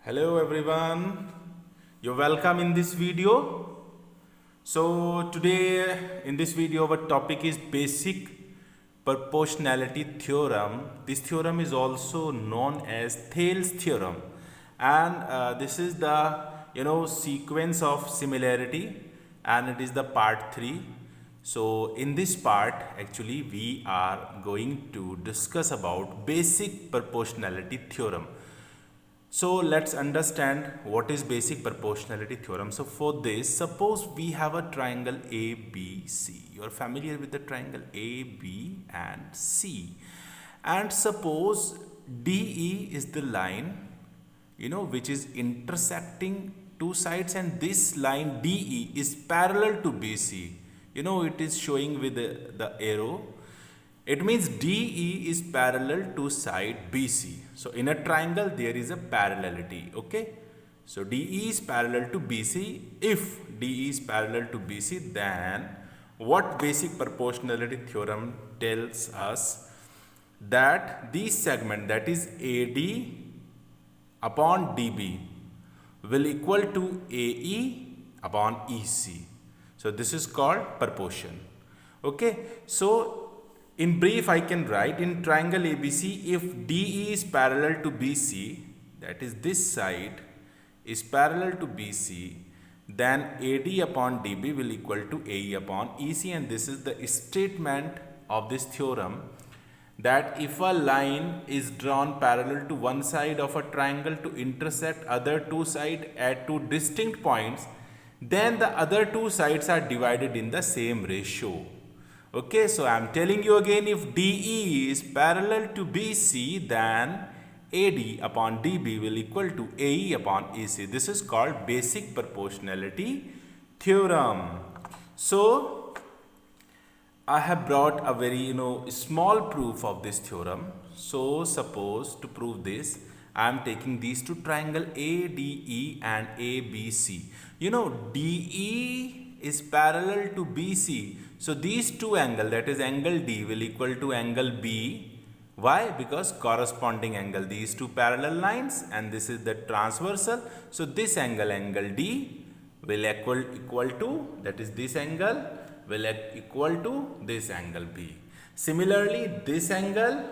Hello everyone, you're welcome in this video. So today in this video our topic is basic proportionality theorem. This theorem is also known as Thales theorem, and this is the sequence of similarity, and it is the part 3. So in this part actually we are going to discuss about basic proportionality theorem. So let's understand what is basic proportionality theorem. So for this, suppose we have a triangle ABC. You are familiar with the triangle AB and C. And suppose DE is the line, which is intersecting two sides, and this line DE is parallel to BC. It is showing with the arrow. It means DE is parallel to side BC. So in a triangle there is a parallelity. Okay. So DE is parallel to BC. If DE is parallel to BC, then what basic proportionality theorem tells us? That this segment, that is AD upon DB, will equal to AE upon EC. So this is called proportion. Okay. So in brief, I can write in triangle ABC, if DE is parallel to BC, that is this side is parallel to BC, then AD upon DB will equal to AE upon EC, and this is the statement of this theorem, that if a line is drawn parallel to one side of a triangle to intersect other two sides at two distinct points, then the other two sides are divided in the same ratio. Okay, so I am telling you again, if DE is parallel to BC, then AD upon DB will equal to AE upon EC. This is called basic proportionality theorem. So I have brought a very small proof of this theorem. So suppose to prove this, I am taking these two triangle ADE and ABC. DE is parallel to BC. So these two angles, that is angle D, will equal to angle B. Why? Because corresponding angle, these two parallel lines, and this is the transversal. So this angle D will equal to, that is this angle will equal to this angle B. Similarly, this angle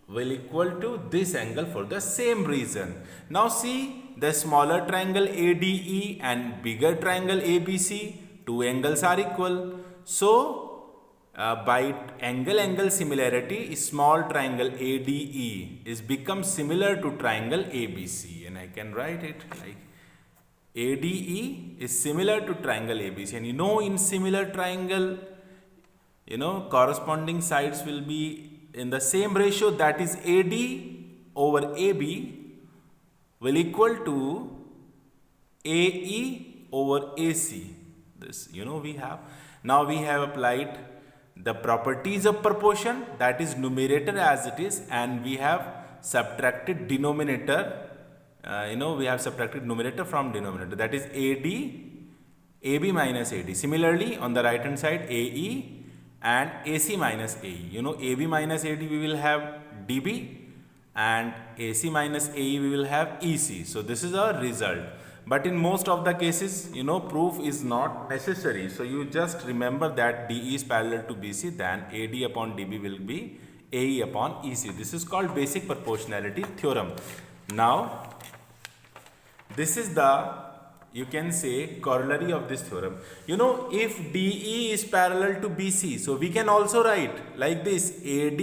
will equal to this angle for the same reason. Now see, the smaller triangle ADE and bigger triangle ABC, two angles are equal. So by angle similarity, small triangle ADE is become similar to triangle ABC, and I can write it like ADE is similar to triangle ABC, and in similar triangle, corresponding sides will be in the same ratio, that is AD over AB will equal to AE over AC. This we have. Now we have applied the properties of proportion, that is numerator as it is, and we have subtracted denominator. We have subtracted numerator from denominator, that is AB minus AD. Similarly, on the right hand side, AE and AC minus AE. AB minus AD we will have DB, and AC minus AE we will have EC. So this is our result. But in most of the cases, proof is not necessary. So you just remember that DE is parallel to BC, then AD upon DB will be AE upon EC. This is called basic proportionality theorem. Now, this is you can say corollary of this theorem. If DE is parallel to BC, so we can also write like this: AD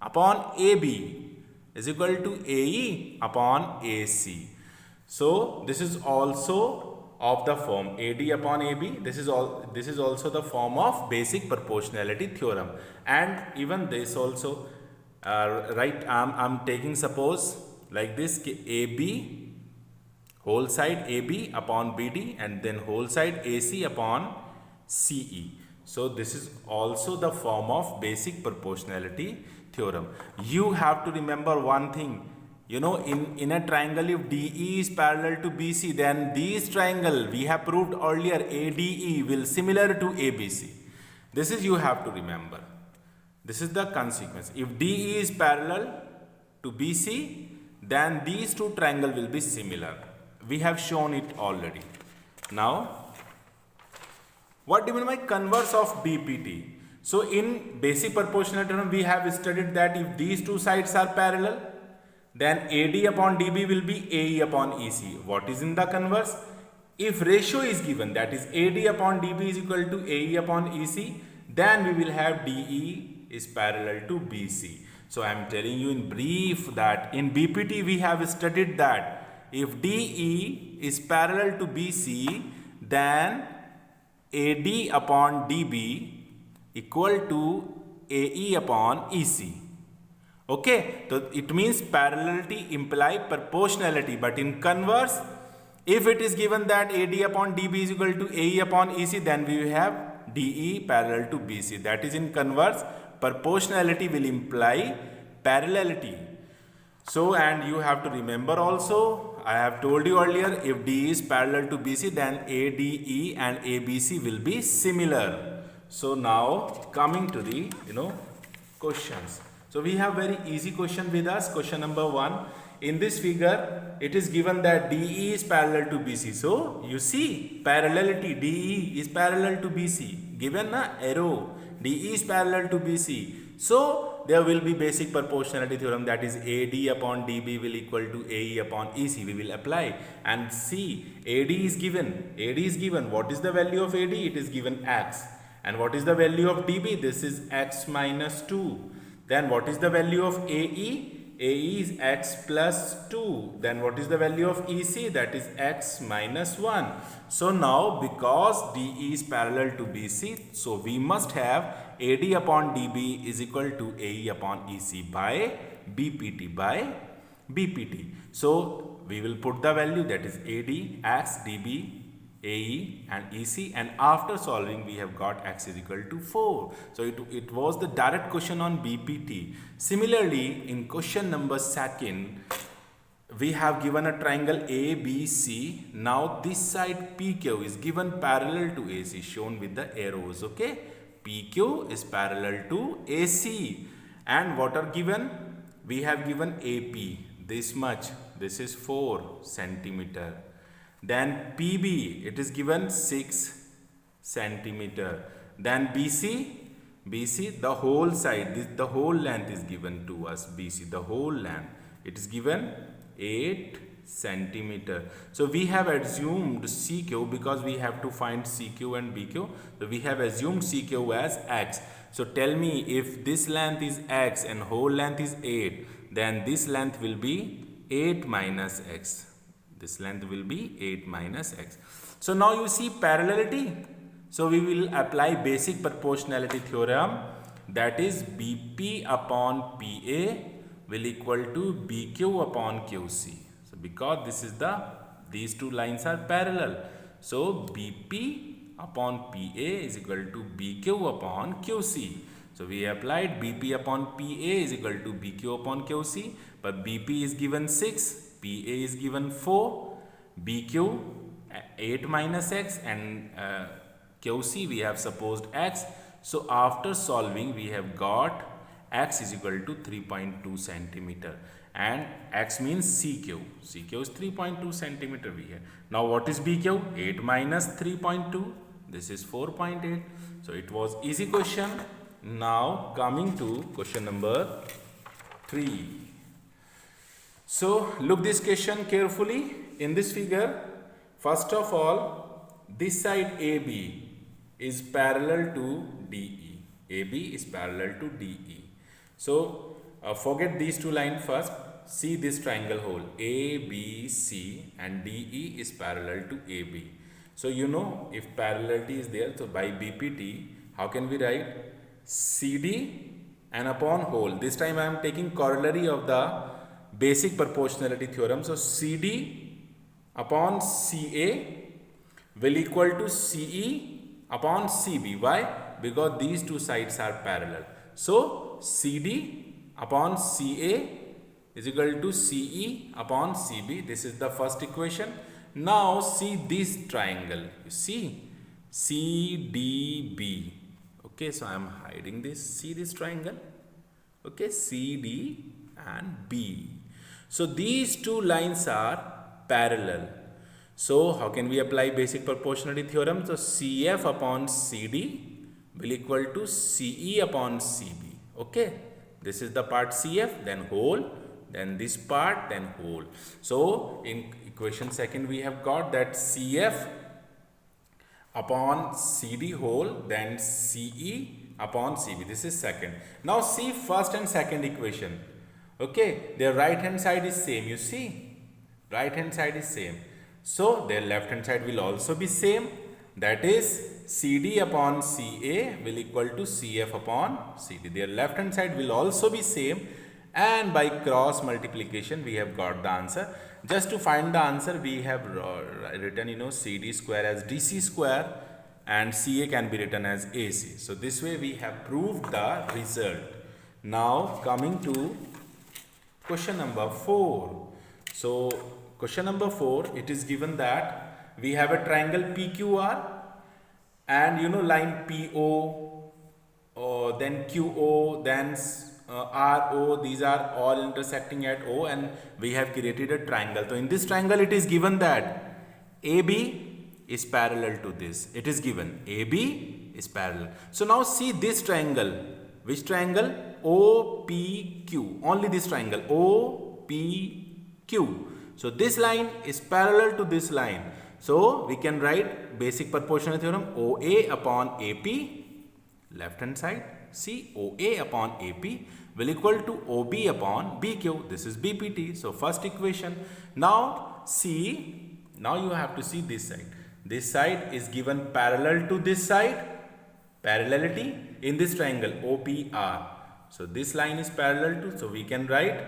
upon AB is equal to AE upon AC. So this is also of the form AD upon AB. This is also the form of basic proportionality theorem, and even this also right. I'm taking suppose like this: AB whole side AB upon BD, and then whole side AC upon CE. So this is also the form of basic proportionality theorem. You have to remember one thing. In a triangle, if DE is parallel to BC, then this triangle we have proved earlier, ADE will similar to ABC. This is you have to remember. This is the consequence. If DE is parallel to BC, then these two triangles will be similar. We have shown it already. Now, what do you mean by converse of BPT? So in basic proportionality theorem, we have studied that if these two sides are parallel, then AD upon DB will be AE upon EC. What is in the converse? If ratio is given, that is AD upon DB is equal to AE upon EC, then we will have DE is parallel to BC. So I am telling you in brief that in BPT we have studied that if DE is parallel to BC, then AD upon DB equal to AE upon EC. Okay, so it means parallelity imply proportionality, but in converse, if it is given that AD upon DB is equal to AE upon EC, then we have DE parallel to BC. That is in converse, proportionality will imply parallelity. So, and you have to remember also, I have told you earlier, if DE is parallel to BC, then ADE and ABC will be similar. So now coming to the questions. So we have very easy question with us. Question number 1. In this figure, it is given that DE is parallel to BC. So you see parallelity, DE is parallel to BC. Given na arrow, DE is parallel to BC. So there will be basic proportionality theorem, that is AD upon DB will equal to AE upon EC. We will apply and see AD is given. AD is given. What is the value of AD? It is given X. And what is the value of DB? This is X minus 2. Then what is the value of AE? AE is X plus 2. Then what is the value of EC? That is X minus 1. So now because DE is parallel to BC, so we must have AD upon DB is equal to AE upon EC by BPT. So we will put the value, that is AD, X, DB, AE and EC, and after solving we have got X is equal to 4. So it was the direct question on BPT. Similarly, in question number 2, we have given a triangle ABC. Now this side PQ is given parallel to AC, shown with the arrows. Okay, PQ is parallel to AC. And what are given? We have given AP, this much, this is 4 centimeter. Then PB, it is given 6 centimeter. Then BC, the whole side, the whole length is given to us. BC, the whole length, it is given 8 centimeter. So we have assumed CQ because we have to find CQ and BQ. So we have assumed CQ as X. So tell me, if this length is X and whole length is 8, then this length will be 8 minus X. This length will be 8 minus X. So now you see parallelity. So we will apply basic proportionality theorem, that is BP upon PA will equal to BQ upon QC. So because this is these two lines are parallel. So BP upon PA is equal to BQ upon QC. So we applied BP upon PA is equal to BQ upon QC, but BP is given 6. PA is given 4, BQ 8 minus X, and QC we have supposed X. So after solving we have got X is equal to 3.2 centimeter and X means CQ. CQ is 3.2 centimeter we have. Now what is BQ? 8 minus 3.2. This is 4.8. So it was easy question. Now coming to question number 3. So look this question carefully. In this figure, first of all, this side AB is parallel to DE. AB is parallel to DE. So forget these two lines first. See this triangle hole ABC and DE is parallel to AB. So you know, if parallelity is there, so by BPT, how can we write? CD and upon whole. This time I am taking corollary of the basic proportionality theorem. So CD upon CA will equal to CE upon CB. Why? Because these two sides are parallel. So CD upon CA is equal to CE upon CB. This is the first equation. Now see this triangle. You see CDB. Okay, so I am hiding this. See this triangle. Okay, CD and B. So these two lines are parallel. So how can we apply basic proportionality theorem? So CF upon CD will equal to CE upon CB. Okay, this is the part CF, then whole, then this part, then whole. So in equation second we have got that CF upon CD whole, then CE upon CB. This is second. Now see first and second equation. Okay, their right hand side is same. You see, right hand side is same. So their left hand side will also be same. That is CD upon CA will equal to CF upon CD. Their left hand side will also be same, and by cross multiplication we have got the answer. Just to find the answer we have written CD square as DC square and CA can be written as AC. So this way we have proved the result. Now coming to question number 4. So question number 4, it is given that we have a triangle PQR and line PO, then QO, then RO. These are all intersecting at O, and we have created a triangle. So in this triangle it is given that AB is parallel to this. It is given AB is parallel. So now see this triangle. Which triangle? OPQ. Only this triangle OPQ. So this line is parallel to this line. So we can write basic proportionality theorem OA upon AP, left hand side. See, OA upon AP will equal to OB upon BQ. This is BPT. So first equation. Now see, now you have to see this side. This side is given parallel to this side. Parallelity in this triangle OPR. So this line is parallel to, so we can write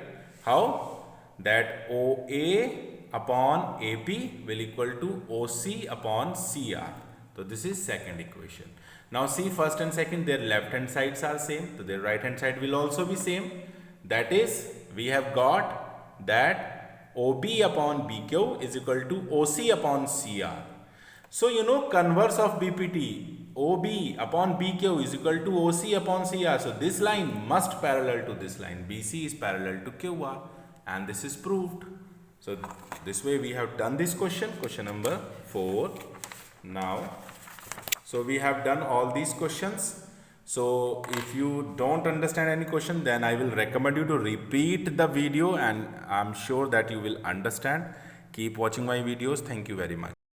how? That OA upon AP will equal to OC upon CR. So this is second equation. Now see first and second, their left hand sides are same. So their right hand side will also be same. That is, we have got that OB upon BQ is equal to OC upon CR. So converse of BPT, OB upon BQ is equal to OC upon CR. So this line must parallel to this line. BC is parallel to QR, and this is proved. So this way we have done this question number 4. Now, so we have done all these questions. So if you don't understand any question, then I will recommend you to repeat the video, and I'm sure that you will understand. Keep watching my videos. Thank you very much.